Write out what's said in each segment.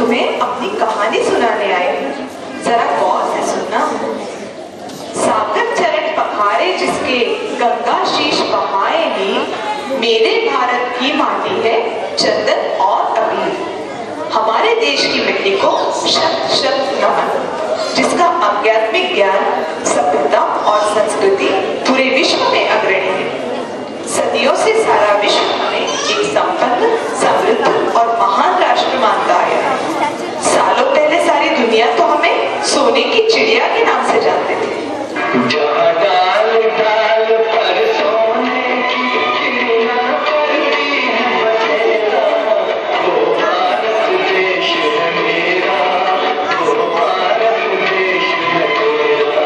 तुम्हें अपनी कहानी सुनाने आए हैं। जरा गौर से सुनना। सागर चरण पखारे जिसके, गंगा शीश बहाए नी, मेरे भारत की माटी है चंदन और अबीर। हमारे देश की मिट्टी को शत शत नमन, जिसका आध्यात्मिक ज्ञान, सभ्यता और संस्कृति पूरे विश्व में अग्रणी है। सदियों से सारा विश्व हमें एक संपन्न, समृद्ध और महान राष्ट्र मानता आया है। सालों पहले सारी दुनिया तो हमें सोने की चिड़िया के नाम से जानते थे। जहाँ डाल डाल पर सोने की चिड़िया करती है बसेरा, वो भारत देश है मेरा, वो भारत देश है मेरा।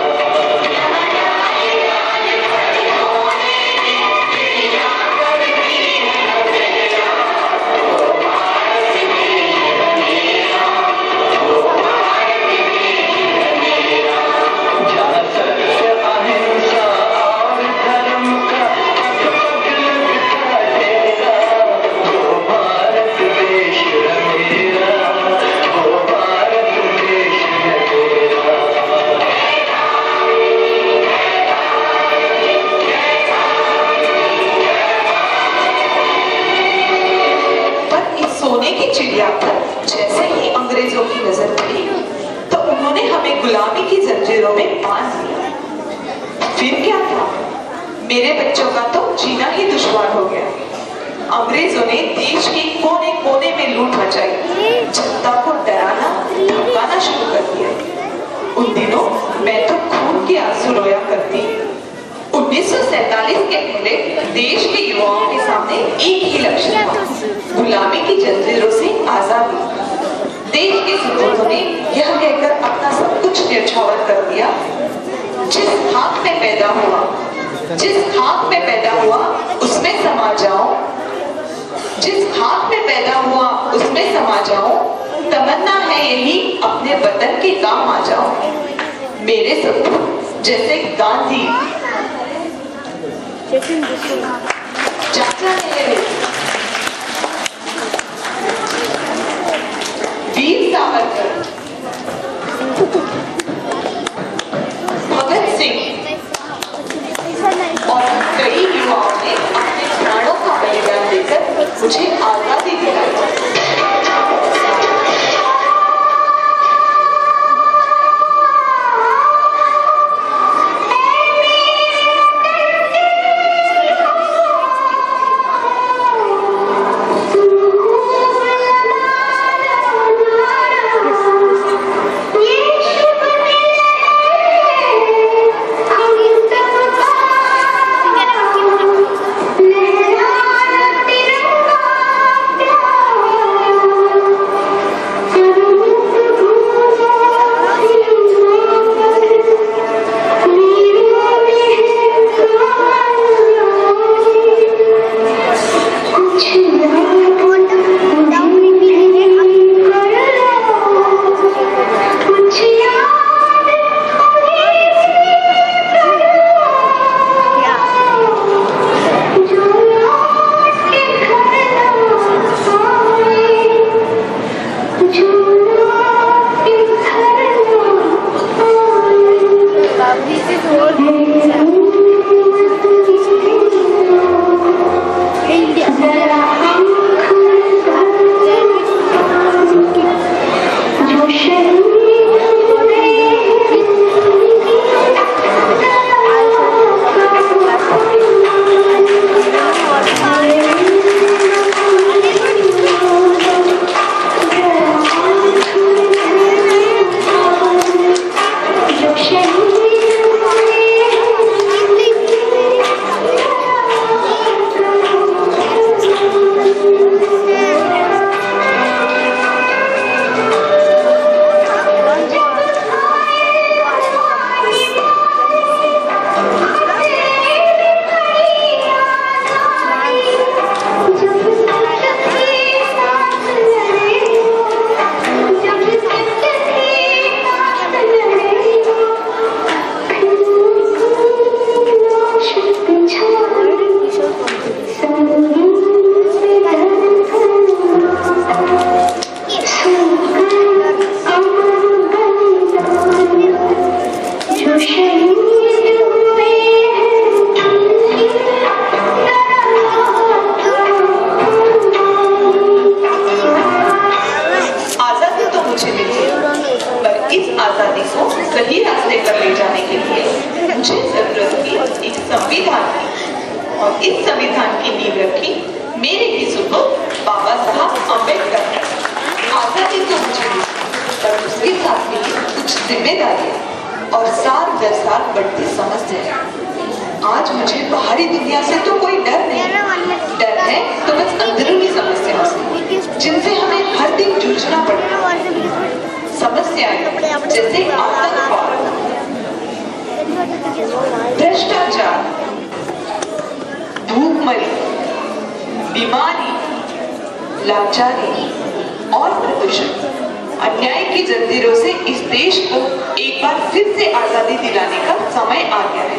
सोने की चिड़िया पर जैसे ही अंग्रेजों की नजर पड़ी तो उन्होंने हमें गुलामी की जंजीरों में बांध दिया। फिर क्या था? मेरे बच्चों का तो जीना ही दुश्वार हो गया। अंग्रेजों ने देश के कोने कोने में लूट मचाई, जनता को डराना धमकाना शुरू कर दिया। उन दिनों मैं तो खून के आंसू रोया करती। 1947 के पहले देश के युवाओं के सामने एक ही लक्ष्य था, गुलामी की जंजीरों से आजादी। देश के सपूतों ने यह कहकर अपना सब कुछ न्यौछावर कर दिया, जिस खाक में पैदा हुआ, जिस खाक में पैदा हुआ उसमें समा जाओ, जिस खाक में पैदा हुआ उसमें समा जाओ, तमन्ना है यही अपने वतन के काम आ जाओ। मेरे सपूत जैसे गांधी, चाचा नेहरू, वीर सावरकर, भगत सिंह और कई युवाओं ने अपने प्राणों का बलिदान देकर मुझे आजादी दिलाई। इस संविधान की नींव रखी मेरे ही सुपुत्र बाबा साहब अम्बेडकर। आजादी तो मुझे मिली, पर उसके साथ मिली कुछ जिम्मेदारियां और साल दर साल बढ़ती समस्याएं। आज मुझे बाहरी दुनिया से तो कोई डर नहीं, डर है तो बस अंदरूनी समस्याओं से, जिनसे हमें हर दिन जूझना पड़ता है। समस्याएं जैसे आतंकवाद, भ्रष्टाचार, भूखमरी, बीमारी, लाचारी और प्रदूषण। अन्याय की जंजीरों से इस देश को एक बार फिर से आजादी दिलाने का समय आ गया है।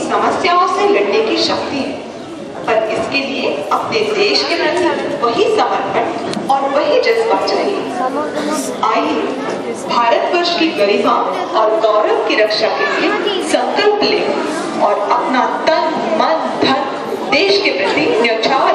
समस्याओं से लड़ने की शक्ति है, पर इसके लिए अपने देश के प्रति वही समर्पण और वही जज्बा चाहिए। आइए भारतवर्ष की गरिमा और गौरव की रक्षा के लिए संकल्प लें और अपना तन मन धन देश के प्रति न्यौछावर